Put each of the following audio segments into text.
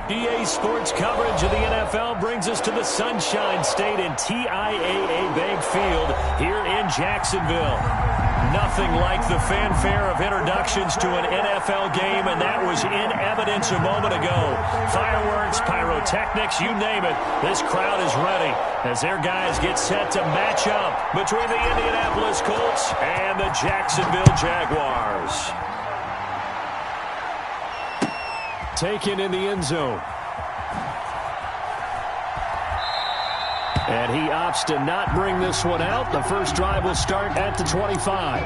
EA Sports coverage of the NFL brings us to the Sunshine State and TIAA Bank Field here in Jacksonville. Nothing like the fanfare of introductions to an NFL game, and that was in evidence a moment ago. Fireworks, pyrotechnics, you name it. This crowd is ready as their guys get set to match up between the Indianapolis Colts and the Jacksonville Jaguars. Taken in the end zone. And he opts to not bring this one out. The first drive will start at the 25.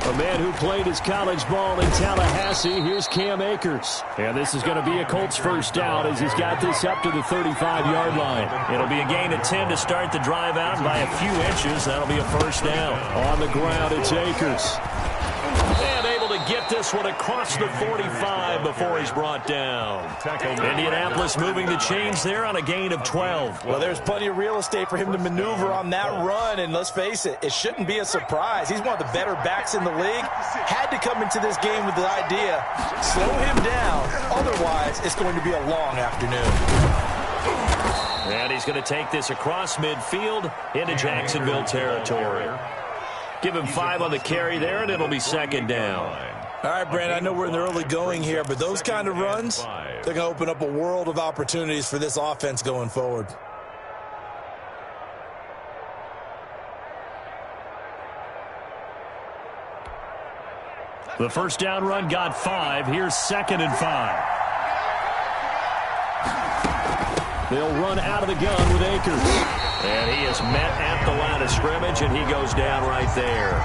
A man who played his college ball in Tallahassee, here's Cam Akers. And this is going to be a Colts first down as he's got this up to the 35-yard line. It'll be a gain of 10 to start the drive out by a few inches. That'll be a first down. On the ground, it's Akers. And able to get this one across the 45 before he's brought down. Indianapolis moving the chains there on a gain of 12. Well, there's plenty of real estate for him to maneuver on that run, and let's face it, it shouldn't be a surprise. He's one of the better backs in the league. Had to come into this game with the idea, slow him down, otherwise it's going to be a long afternoon. And he's going to take this across midfield into Jacksonville territory. Give him 5 on the carry there, and it'll be second down. All right, Brandon, I know we're in the early going here, but those kind of runs, they're going to open up a world of opportunities for this offense going forward. The first down run got 5. Here's second and 5. They'll run out of the gun with Akers. And he is met at the line of scrimmage, and he goes down right there.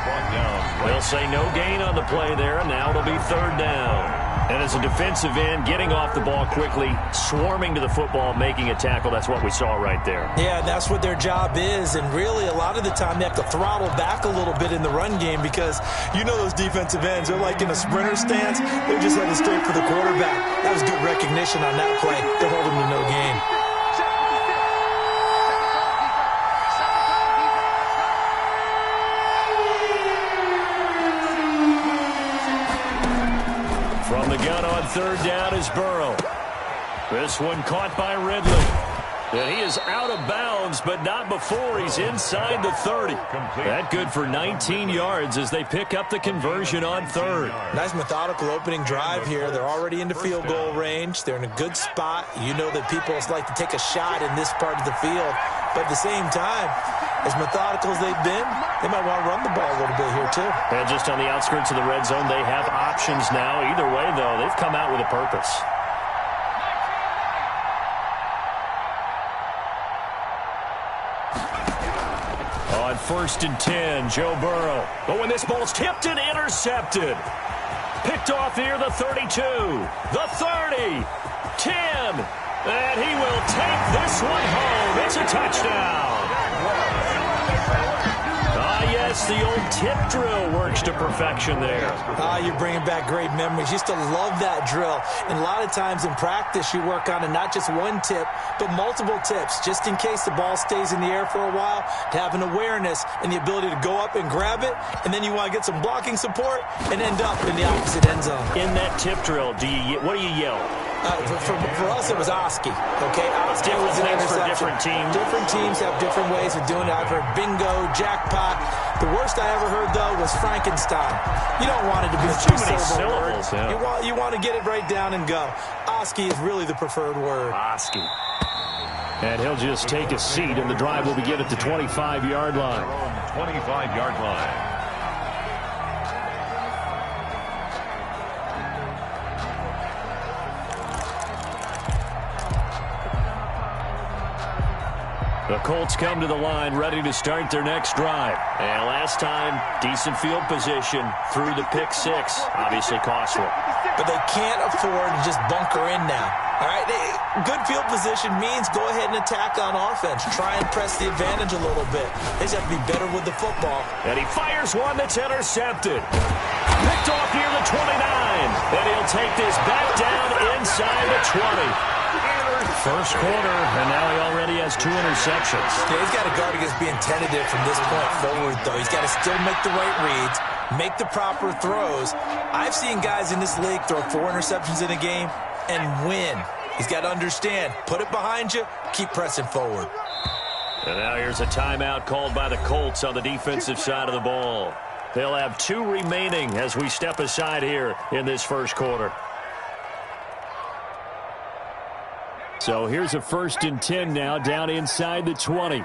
They'll say no gain on the play there, and now it'll be third down. And as a defensive end, getting off the ball quickly, swarming to the football, making a tackle, that's what we saw right there. Yeah, and that's what their job is, and really a lot of the time they have to throttle back a little bit in the run game because you know those defensive ends, they're like in a sprinter stance, they're just heading straight for the quarterback. That was good recognition on that play to hold him to no gain. From the gun on third down is Burrow. This one caught by Ridley. And he is out of bounds, but not before he's inside the 30. That good for 19 yards as they pick up the conversion on third. Nice methodical opening drive here. They're already into field goal range. They're in a good spot. You know that people like to take a shot in this part of the field. But at the same time, as methodical as they've been, they might want to run the ball a little bit here too. And just on the outskirts of the red zone, they have options now. Either way, though, they've come out with a purpose. On first and 10, Joe Burrow. But when this ball's tipped and intercepted. Picked off near the 32, the 30, 10. And he will take this one home. It's a touchdown. Yes, the old tip drill works to perfection there. You're bringing back great memories. Used to love that drill. And a lot of times in practice, you work on it, not just one tip, but multiple tips, just in case the ball stays in the air for a while, to have an awareness and the ability to go up and grab it, and then you want to get some blocking support and end up in the opposite end zone. In that tip drill, what do you yell? For us, it was Oski. Okay, Oski was an interception. For different teams. Different teams have different ways of doing it. I've heard bingo, jackpot. The worst I ever heard, though, was Frankenstein. You don't want it to be too many syllables. Yeah. You want to get it right down and go. Oski is really the preferred word. Oski. And he'll just take a seat, and the drive will begin at the 25-yard line. 25-yard line. The Colts come to the line ready to start their next drive. And last time, decent field position through the pick six. Obviously costly. but they can't afford to just bunker in now. All right, good field position means go ahead and attack on offense. Try and press the advantage a little bit. They just have to be better with the football. And he fires one that's intercepted. Picked off near the 29. And he'll take this back down inside the 20. First quarter, and now he already has 2 interceptions. Yeah, he's got to guard against being tentative from this point forward, though. He's got to still make the right reads, make the proper throws. I've seen guys in this league throw 4 interceptions in a game and win. He's got to understand, put it behind you, keep pressing forward. And now here's a timeout called by the Colts on the defensive side of the ball. They'll have 2 remaining as we step aside here in this first quarter. So here's a 1st and 10 now, down inside the 20.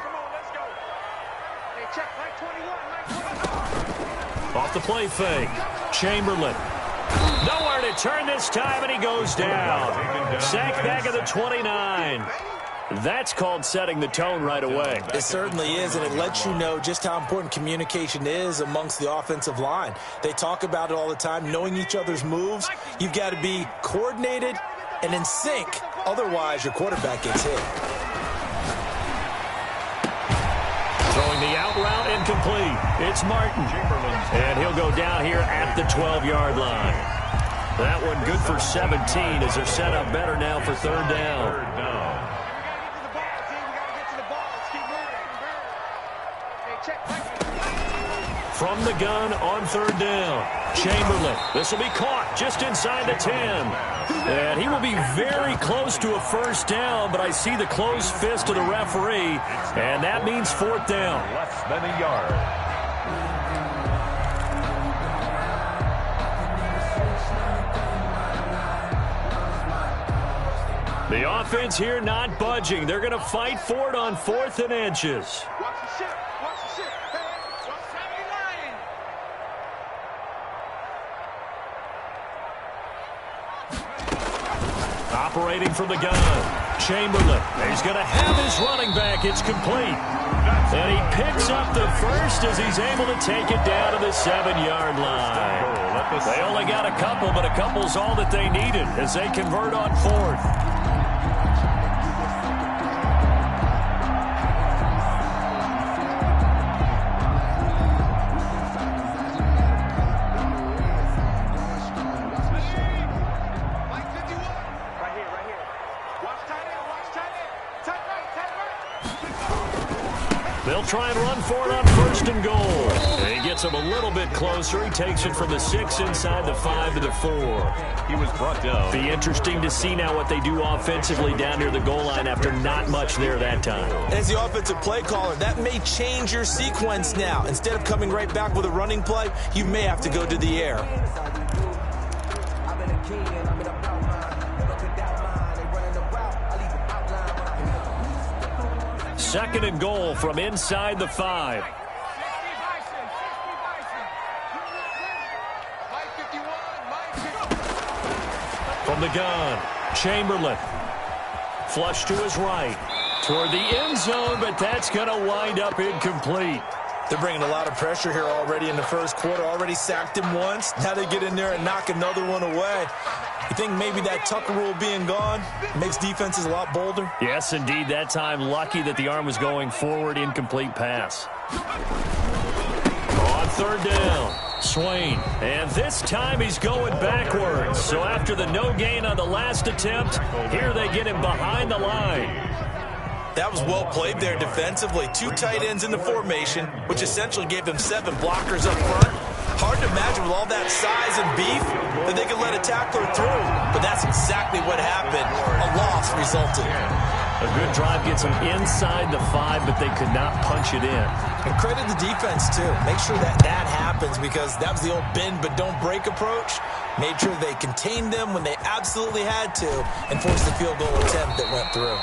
Off the play fake. Chamberlain. Nowhere to turn this time, and he goes down. Sacked back at the 29. That's called setting the tone right away. It certainly is, and it lets you know just how important communication is amongst the offensive line. They talk about it all the time, knowing each other's moves. You've got to be coordinated and in sync. Otherwise, your quarterback gets hit. Throwing the out route incomplete. It's Martin. And he'll go down here at the 12-yard line. That one good for 17 as they're set up better now for 3rd down. From the gun on 3rd down. Chamberlain. This will be caught just inside the 10. And he will be very close to a 1st down, but I see the closed fist of the referee, and that means 4th down. Less than a yard. The offense here not budging. They're going to fight for it on 4th and inches. Operating from the gun. Chamberlain. He's going to have his running back. It's complete. And he picks up the 1st as he's able to take it down to the 7-yard line. They only got a couple, but a couple's all that they needed as they convert on 4th. They'll try and run for it on 1st and goal. And he gets him a little bit closer. He takes it from the 6 inside the 5 to the 4. He was brought down. Be interesting to see now what they do offensively down near the goal line after not much there that time. As the offensive play caller, that may change your sequence now. Instead of coming right back with a running play, you may have to go to the air. 2nd and goal from inside the 5. From the gun, Chamberlain. Flush to his right. Toward the end zone, but that's going to wind up incomplete. They're bringing a lot of pressure here already in the first quarter. Already sacked him once. Now they get in there and knock another one away. You think maybe that Tucker rule being gone makes defenses a lot bolder? Yes, indeed. That time, lucky that the arm was going forward. Incomplete pass. On 3rd down, Swain. And this time he's going backwards. So after the no gain on the last attempt, here they get him behind the line. That was well played there defensively. 2 tight ends in the formation, which essentially gave them 7 blockers up front. Hard to imagine with all that size and beef that they could let a tackler through. But that's exactly what happened. A loss resulted. A good drive gets them inside the 5, but they could not punch it in. And credit the defense, too. Make sure that happens because that was the old bend but don't break approach. Made sure they contained them when they absolutely had to and forced the field goal attempt that went through.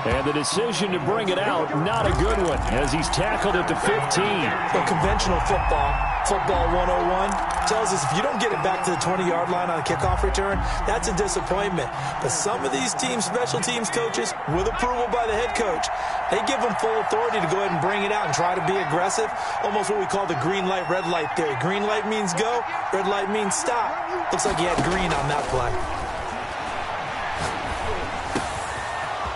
And the decision to bring it out, not a good one, as he's tackled at the 15. Well, conventional football 101, tells us if you don't get it back to the 20-yard line on a kickoff return, that's a disappointment. But some of these teams, special teams coaches, with approval by the head coach, they give them full authority to go ahead and bring it out and try to be aggressive, almost what we call the green light, red light theory. Green light means go, red light means stop. Looks like he had green on that play.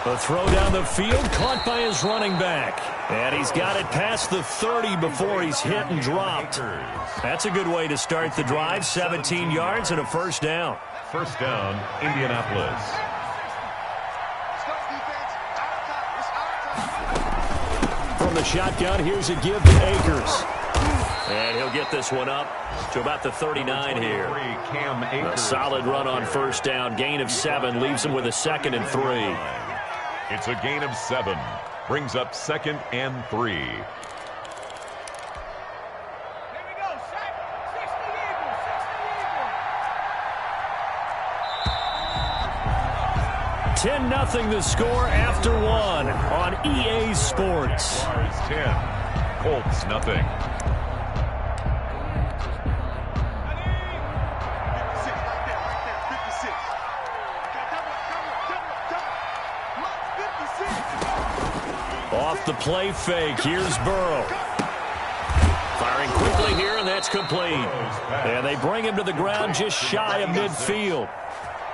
A throw down the field, caught by his running back. And he's got it past the 30 before he's hit and dropped. That's a good way to start the drive. 17 yards and a first down. First down, Indianapolis. From the shotgun, here's a give to Akers. And he'll get this one up to about the 39 here. A solid run on first down. Gain of 7 leaves him with a 2nd and 3. It's a gain of 7. Brings up 2nd and 3. Here we go. 10-0 the score after 1 on EA Sports. 10. Colts nothing. Off the play fake, here's Burrow. Firing quickly here, and that's complete. And they bring him to the ground just shy of midfield.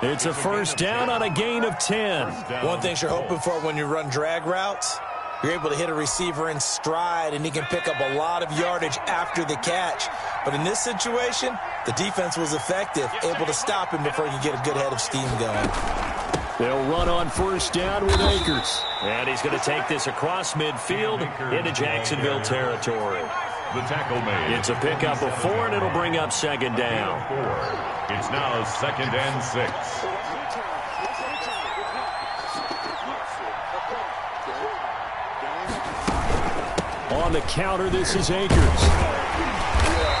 It's a first down on a gain of 10. One thing you're hoping for when you run drag routes, you're able to hit a receiver in stride, and he can pick up a lot of yardage after the catch. But in this situation, the defense was effective, able to stop him before he could get a good head of steam going. They'll run on first down with Akers. And he's going to take this across midfield into Jacksonville territory. The tackle made. It's a pickup of 4, and it'll bring up 2nd down. 4. It's now 2nd and 6. On the counter, this is Akers.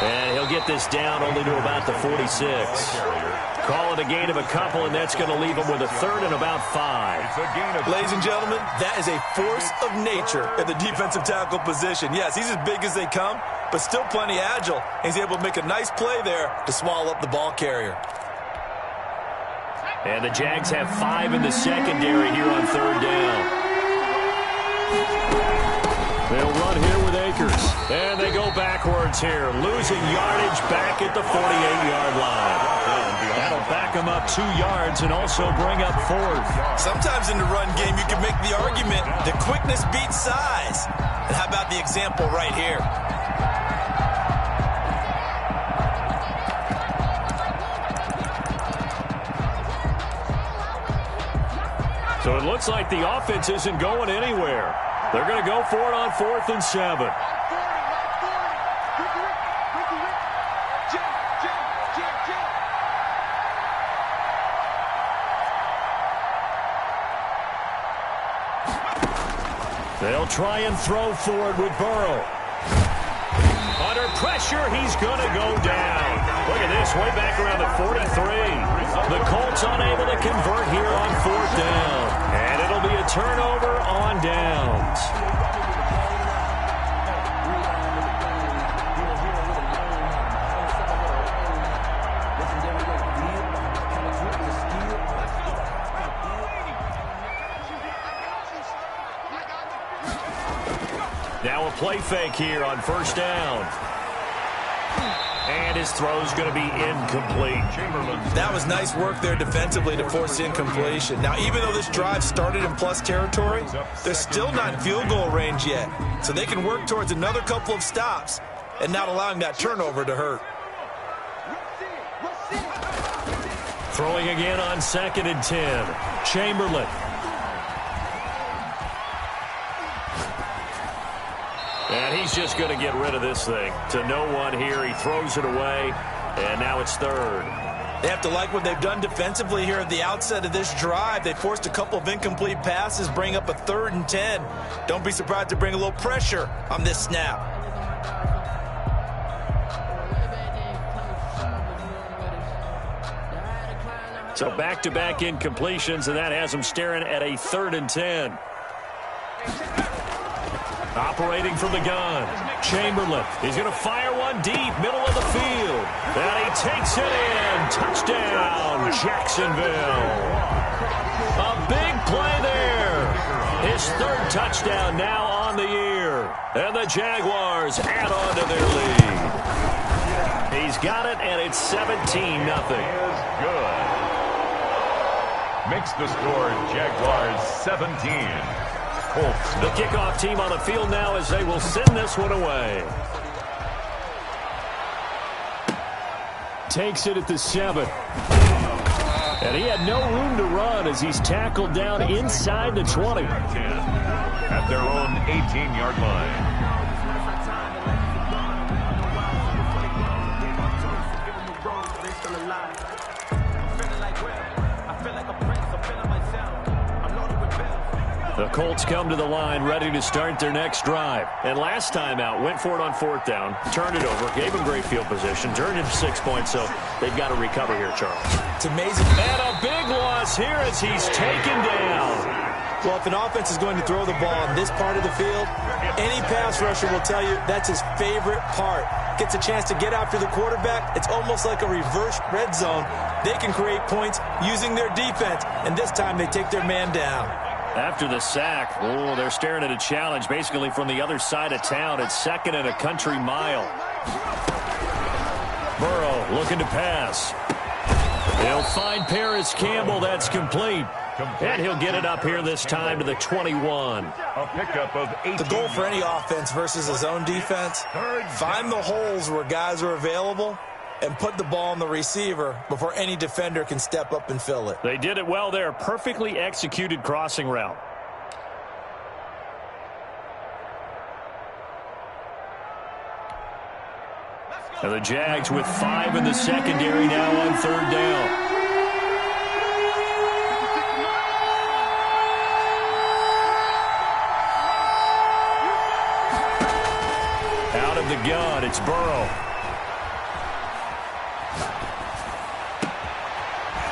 And he'll get this down only to about the 46. Call it a gain of a couple, and that's going to leave him with a 3rd and about 5. It's a gain of... Ladies and gentlemen, that is a force of nature at the defensive tackle position. Yes, he's as big as they come, but still plenty agile. He's able to make a nice play there to swallow up the ball carrier. And the Jags have 5 in the secondary here on 3rd down. They'll run here with Akers. And they go backwards here, losing yardage back at the 48-yard line. That'll back them up 2 yards and also bring up 4th. Sometimes in the run game, you can make the argument that quickness beats size. And how about the example right here? So it looks like the offense isn't going anywhere. They're going to go for it on 4th and 7. They'll try and throw for it with Burrow. Under pressure, he's going to go down. Look at this, way back around the 43. The Colts unable to convert here on 4th down. And it'll be a turnover on downs. Now a play fake here on first down. And his throw's going to be incomplete. That was nice work there defensively to force incompletion. Now, even though this drive started in plus territory, they're still not in field goal range yet. So they can work towards another couple of stops and not allowing that turnover to hurt. Throwing again on 2nd and 10. Chamberlain. And he's just going to get rid of this thing. To no one here. He throws it away. And now it's 3rd. They have to like what they've done defensively here at the outset of this drive. They forced a couple of incomplete passes, bring up a 3rd and 10. Don't be surprised to bring a little pressure on this snap. So back-to-back incompletions, and that has them staring at a 3rd and 10. Operating from the gun, Chamberlain. He's going to fire one deep, middle of the field. And he takes it in. Touchdown, Jacksonville. A big play there. His third touchdown now on the year. And the Jaguars add on to their lead. He's got it, and it's 17-0. Good. Makes the score Jaguars 17. Colts. The kickoff team on the field now as they will send this one away. Takes it at the 7. And he had no room to run as he's tackled down inside the 20. At their own 18-yard line. The Colts come to the line ready to start their next drive. And last time out, went for it on 4th down, turned it over, gave him great field position, turned it 6 points, so they've got to recover here, Charles. It's amazing. And a big loss here as he's taken down. Well, if an offense is going to throw the ball in this part of the field, any pass rusher will tell you that's his favorite part. Gets a chance to get after the quarterback. It's almost like a reverse red zone. They can create points using their defense, and this time they take their man down. After the sack, oh, they're staring at a challenge basically from the other side of town. It's 2nd and a country mile. Burrow looking to pass. He'll find Paris Campbell. That's complete. And he'll get it up here this time to the 21. A pickup of 18. The goal for any offense versus his own defense, find the holes where guys are available and put the ball on the receiver before any defender can step up and fill it. They did it well there. Perfectly executed crossing route. And the Jags with 5 in the secondary now on 3rd down. Out of the gun, it's Burrow.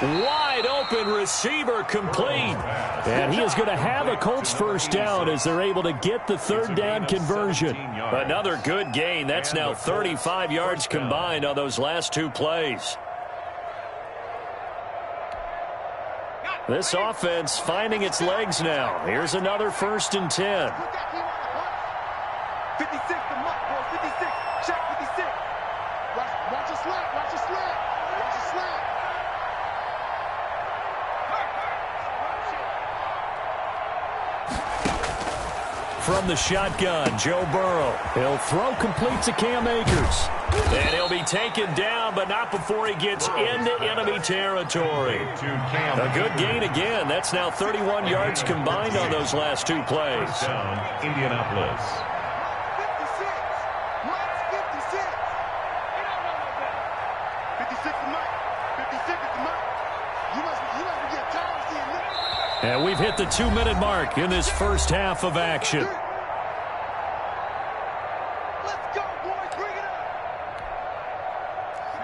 Wide open receiver complete. And he is going to have a Colts first down as they're able to get the 3rd down conversion. Another good gain. That's now 35 yards combined on those last 2 plays. This offense finding its legs now. Here's another 1st and 10. 56 to Muck, bro. 56. Check 56. Watch your slap. Watch your slap. Watch your slap. From the shotgun, Joe Burrow. He'll throw complete to Cam Akers. And he'll be taken down, but not before he gets into enemy territory. A good gain again. That's now 31 yards combined on those last 2 plays. Down, Indianapolis. 56. Muck's 56. 56 to Muck. 56 to Muck. You must be getting tired of seeing this. And we've hit the 2-minute mark in this first half of action.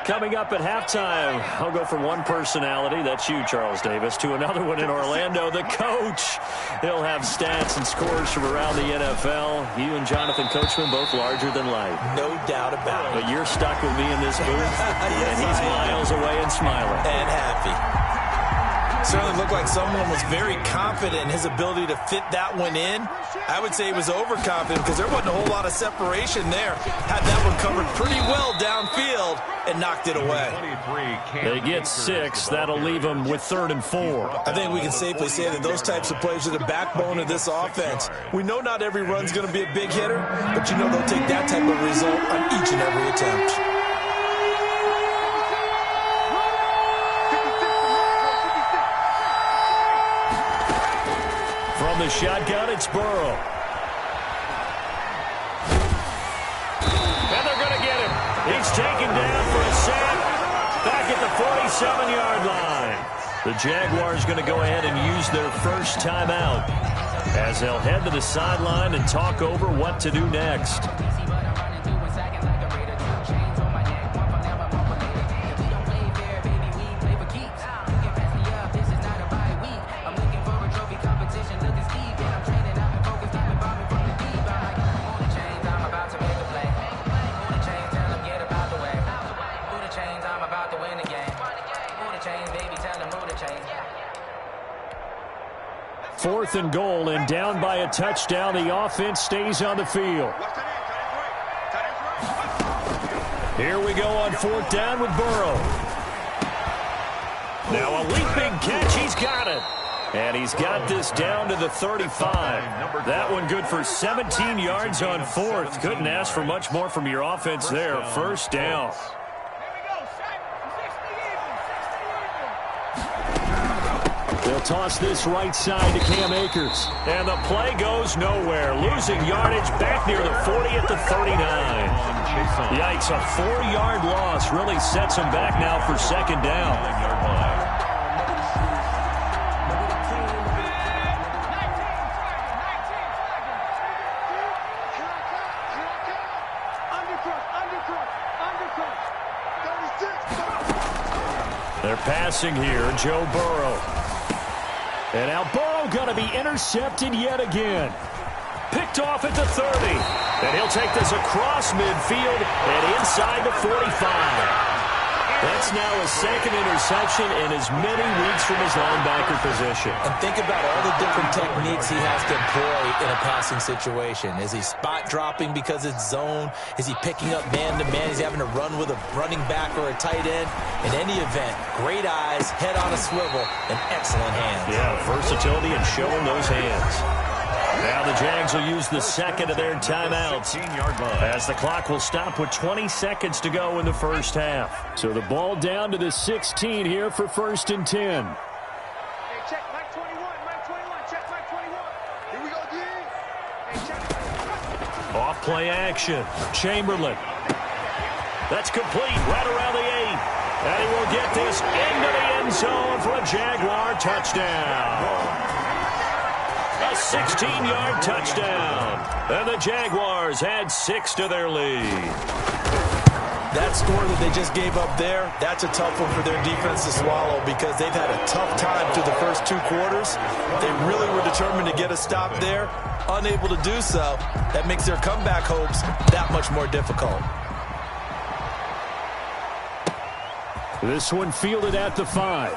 Coming up at halftime, I'll go from one personality, that's you, Charles Davis, to another one in Orlando, the coach. He'll have stats and scores from around the NFL. You and Jonathan Coachman, both larger than life. No doubt about it. But you're stuck with me in this booth, Yes, and he's miles away and smiling. And happy. Certainly looked like someone was very confident in his ability to fit that one in. I would say he was overconfident because there wasn't a whole lot of separation there. Had that one covered pretty well downfield and knocked it away. They get 6. That'll leave them with 3rd and 4. I think we can safely say that those types of plays are the backbone of this offense. We know not every run's going to be a big hitter, but you know they'll take that type of result on each and every attempt. From the shotgun, it's Burrow. And they're going to get him. He's taken down for a sack back at the 47-yard line. The Jaguars going to go ahead and use their first timeout as they'll head to the sideline and talk over what to do next. 4th and goal, and down by a touchdown. The offense stays on the field. Here we go on 4th down with Burrow. Now a leaping catch. He's got it. And he's got this down to the 35. That one good for 17 yards on 4th. Couldn't ask for much more from your offense there. 1st down. They'll toss this right side to Cam Akers. And the play goes nowhere. Losing yardage back near the 40 at the 39. Yikes, a 4-yard loss really sets him back now for 2nd down. They're passing here, Joe Burrow. And now Burrow going to be intercepted yet again. Picked off at the 30. And he'll take this across midfield and inside the 45. That's now his 2nd interception in as many weeks from his linebacker position. And think about all the different techniques he has to employ in a passing situation. Is he spot dropping because it's zone? Is he picking up man-to-man? Is he having to run with a running back or a tight end? In any event, great eyes, head on a swivel, and excellent hands. Yeah, versatility and showing those hands. Now the Jags will use the 2nd of their timeouts as the clock will stop with 20 seconds to go in the 1st half. So the ball down to the 16 here for 1st and 10. Hey, check Mike 21, Mike 21, check Mike 21. Here we go, D. Hey, check. Off play action. Chamberlain. That's complete right around the 8. And he will get this into the end zone for a Jaguar touchdown. A 16-yard touchdown. And the Jaguars add 6 to their lead. That score that they just gave up there, that's a tough one for their defense to swallow because they've had a tough time through the first 2 quarters. They really were determined to get a stop there. Unable to do so, that makes their comeback hopes that much more difficult. This one fielded at the 5.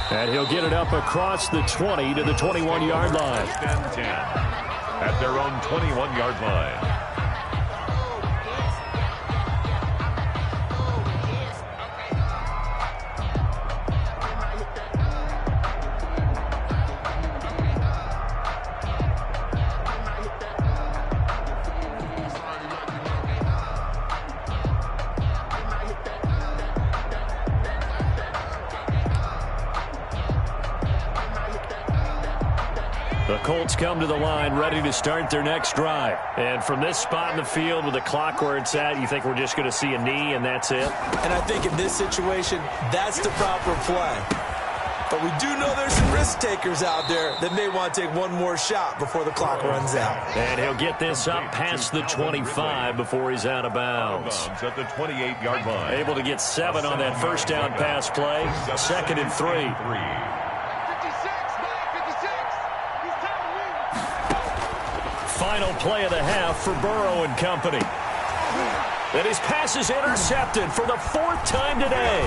And he'll get it up across the 20 to the 21-yard line. 10 at their own 21-yard line. The Colts come to the line ready to start their next drive. And from this spot in the field with the clock where it's at, you think we're just going to see a knee and that's it? And I think in this situation, that's the proper play. But we do know there's some risk takers out there that may want to take one more shot before the clock runs out. And he'll get this up past the 25 before he's out of bounds. At the 28-yard line. Able to get 7 on that 1st down pass play. 2nd and 3. Final play of the half for Burrow and company. And his pass is intercepted for the 4th time today.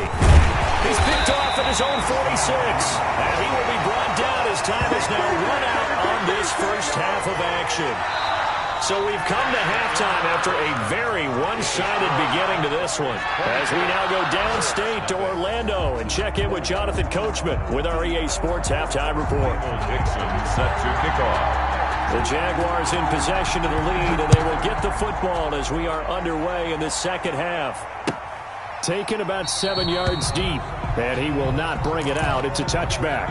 He's picked off at his own 46. And he will be brought down as time is now run out on this 1st half of action. So we've come to halftime after a very one-sided beginning to this one. As we now go downstate to Orlando and check in with Jonathan Coachman with our EA Sports Halftime Report. Dixon set to kick off. The Jaguars in possession of the lead, and they will get the football as we are underway in the 2nd half. Taken about 7 yards deep, and he will not bring it out. It's a touchback.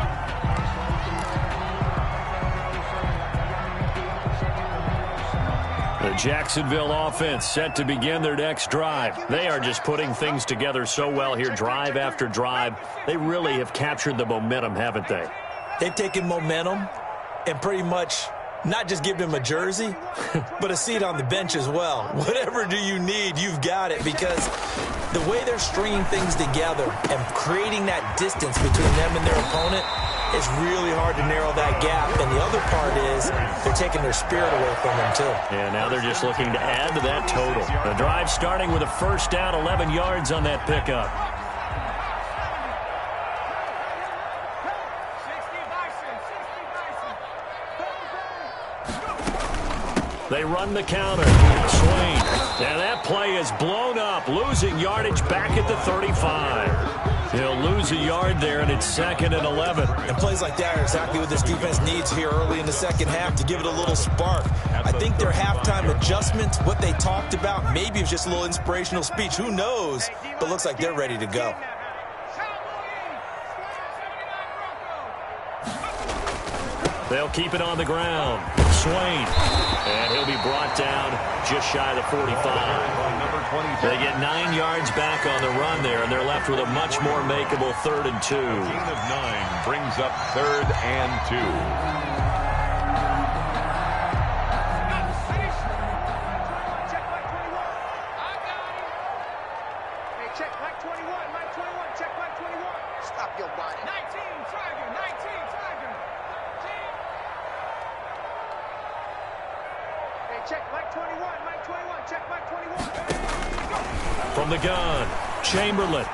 The Jacksonville offense set to begin their next drive. They are just putting things together so well here, drive after drive. They really have captured the momentum, haven't they? They've taken momentum and pretty much not just give him a jersey, but a seat on the bench as well. Whatever do you need, you've got it, because the way they're stringing things together and creating that distance between them and their opponent, it's really hard to narrow that gap. And the other part is they're taking their spirit away from them, too. Yeah, now they're just looking to add to that total. The drive starting with a 1st down, 11 yards on that pickup. They run the counter. Swing. And that play is blown up, losing yardage back at the 35. He'll lose a yard there, and it's 2nd and 11. And plays like that are exactly what this defense needs here early in the second half to give it a little spark. I think their halftime adjustment, what they talked about, maybe it was just a little inspirational speech. Who knows? But looks like they're ready to go. They'll keep it on the ground. Swain. And he'll be brought down just shy of the 45. They get 9 yards back on the run there, and they're left with a much more makeable 3rd and 2. A gain of 9 brings up 3rd and 2. From the gun, Chamberlain.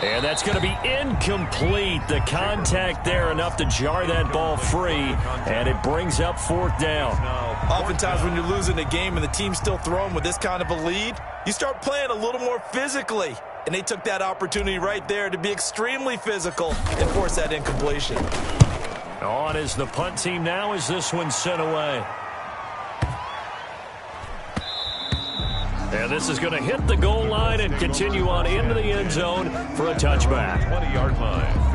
And that's going to be incomplete. The contact there enough to jar that ball free, and it brings up 4th down. Oftentimes when you're losing a game and the team's still throwing with this kind of a lead, you start playing a little more physically. And they took that opportunity right there to be extremely physical and force that incompletion. On is the punt team now as this one's sent away. And this is going to hit the goal line and continue on into the end zone for a touchback. 20-yard line.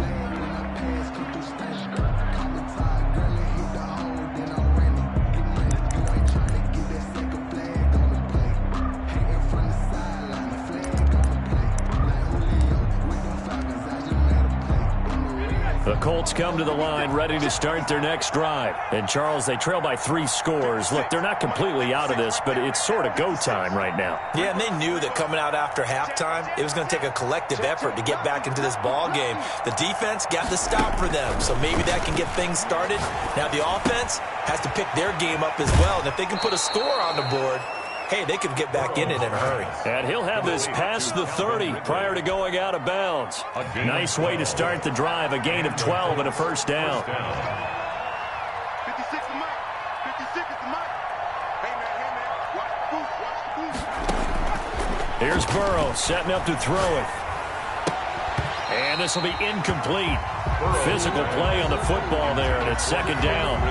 The Colts come to the line ready to start their next drive. And, Charles, they trail by 3 scores. Look, they're not completely out of this, but it's sort of go time right now. Yeah, and they knew that coming out after halftime, it was going to take a collective effort to get back into this ball game. The defense got the stop for them, so maybe that can get things started. Now the offense has to pick their game up as well, and if they can put a score on the board, hey, they could get back in it in a hurry. And he'll have this past the 30 prior to going out of bounds. Nice way to start the drive, a gain of 12 and a 1st down. 56 is Mike. 56 is Mike. Hey, man, watch the booth, watch the booth. Here's Burrow setting up to throw it. And this will be incomplete. Physical play on the football there, and it's 2nd down.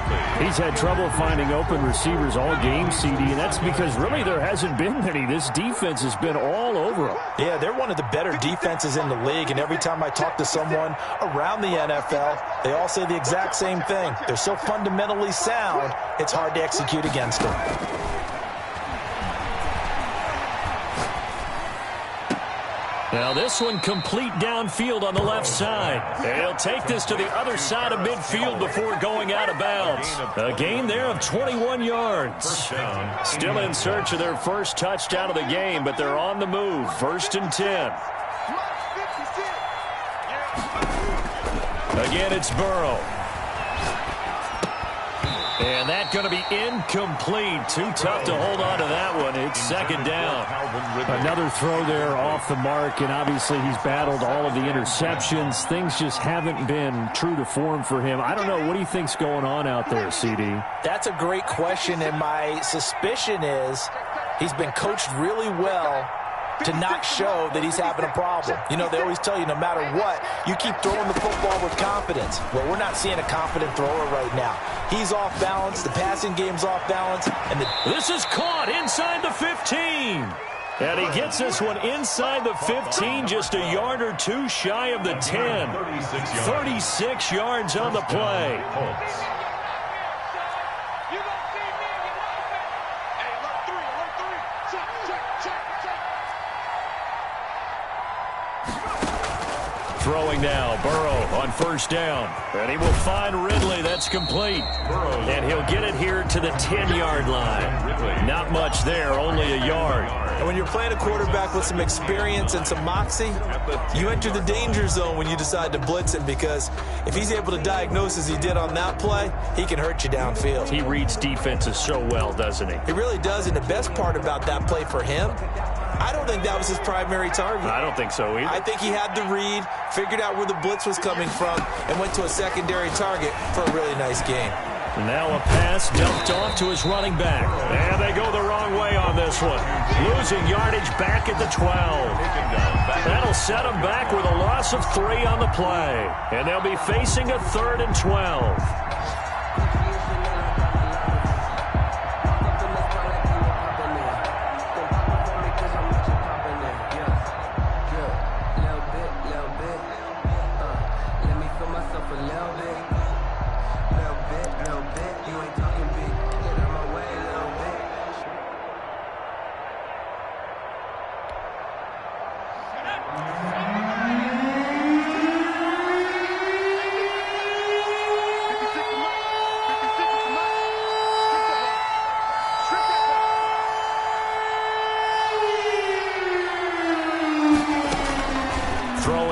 He's had trouble finding open receivers all game, CD, and that's because really there hasn't been many. This defense has been all over them. Yeah, they're one of the better defenses in the league, and every time I talk to someone around the NFL, they all say the exact same thing. They're so fundamentally sound, it's hard to execute against them. Now this one complete downfield on the left side. They'll take this to the other side of midfield before going out of bounds. A gain there of 21 yards. Still in search of their first touchdown of the game, but they're on the move. 1st and 10. Again, it's Burrow. And that's going to be incomplete. Too tough to hold on to that one. It's 2nd down. Another throw there off the mark, and obviously he's battled all of the interceptions. Things just haven't been true to form for him. I don't know. What do you think's going on out there, CD? That's a great question, and my suspicion is he's been coached really well to not show that he's having a problem. You know, they always tell you no matter what, you keep throwing the football with confidence. Well, we're not seeing a confident thrower right now. He's off balance. The passing game's off balance. And this is caught inside the 15. And he gets this one inside the 15, just a yard or two shy of the 10. 36 yards on the play. Throwing now, Burrow on 1st down. And he will find Ridley. That's complete. And he'll get it here to the 10-yard line. Not much there, only a yard. And when you're playing a quarterback with some experience and some moxie, you enter the danger zone when you decide to blitz him, because if he's able to diagnose as he did on that play, he can hurt you downfield. He reads defenses so well, doesn't he? He really does, and the best part about that play for him, I don't think that was his primary target. I don't think so either. I think he had the read, figured out where the blitz was coming from, and went to a secondary target for a really nice game. Now a pass dumped off to his running back. And they go the wrong way on this one. Losing yardage back at the 12. That'll set them back with a loss of 3 on the play. And they'll be facing a 3rd and 12.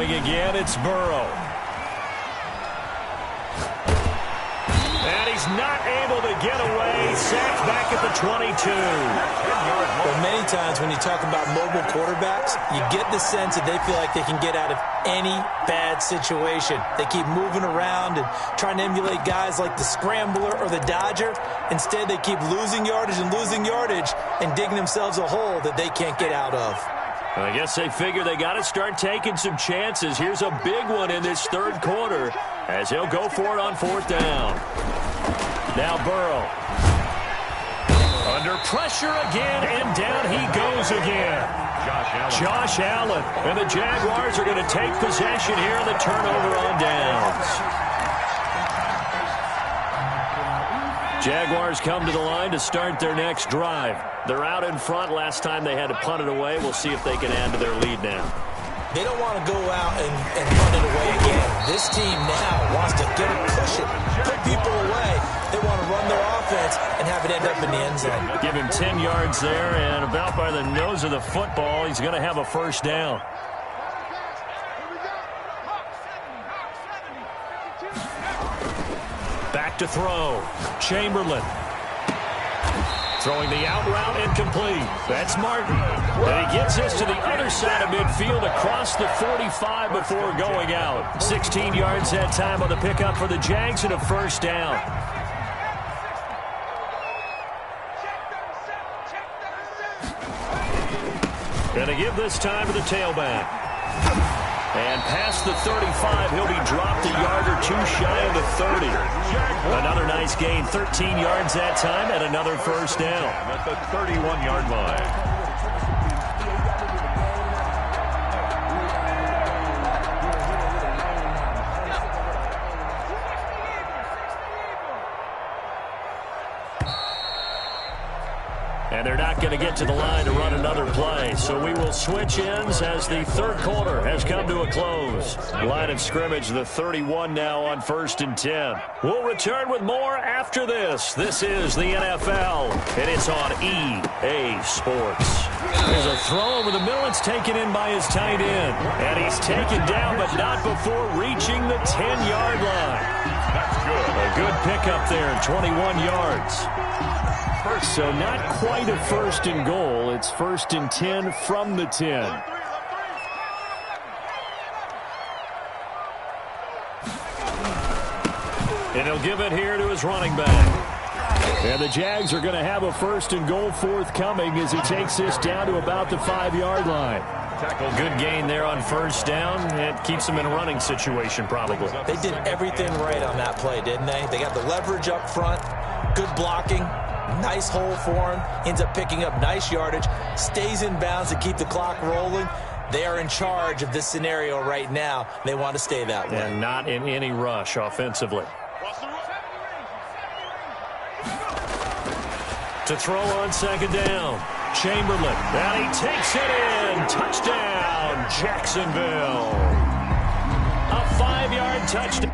Again, it's Burrow. And he's not able to get away. Sacked back at the 22. Well, many times when you talk about mobile quarterbacks, you get the sense that they feel like they can get out of any bad situation. They keep moving around and trying to emulate guys like the Scrambler or the Dodger. Instead, they keep losing yardage and digging themselves a hole that they can't get out of. I guess they figure they got to start taking some chances. Here's a big one in this 3rd quarter as he'll go for it on 4th down. Now Burrow. Under pressure again, and down he goes again. Josh Allen. And the Jaguars are going to take possession here in the turnover on downs. Jaguars come to the line to start their next drive. They're out in front. Last time they had to punt it away. We'll see if they can add to their lead now. They don't want to go out and punt it away again. This team now wants to get a cushion, put people away. They want to run their offense and have it end up in the end zone. Give him 10 yards there, and about by the nose of the football, he's going to have a 1st down. Back to throw. Chamberlain. Throwing the out route incomplete. That's Martin. And he gets this to the other side of midfield across the 45 before going out. 16 yards that time on the pickup for the Jags and a 1st down. Going to give this time to the tailback. And past the 35, he'll be dropped a yard or 2 shy of the 30. Another nice gain, 13 yards that time, and another 1st down. At the 31-yard line. And they're not going to get to the line to run another play. So we will switch ends as the 3rd quarter has come to a close. Line of scrimmage, the 31 now on 1st and 10. We'll return with more after this. This is the NFL, and it's on EA Sports. There's a throw over the middle. It's taken in by his tight end. And he's taken down, but not before reaching the 10-yard line. That's good. A good pickup there, 21 yards. So not quite a 1st and goal. It's 1st and 10 from the 10. And he'll give it here to his running back. And the Jags are going to have a 1st and goal forthcoming as he takes this down to about the 5-yard line. Good gain there on 1st down. It keeps them in a running situation probably. They did everything right on that play, didn't they? They got the leverage up front, good blocking. Nice hole for him. Ends up picking up nice yardage. Stays in bounds to keep the clock rolling. They are in charge of this scenario right now. They want to stay that way. And not in any rush offensively. To throw on 2nd down. Chamberlain. And he takes it in. Touchdown, Jacksonville. A 5-yard touchdown.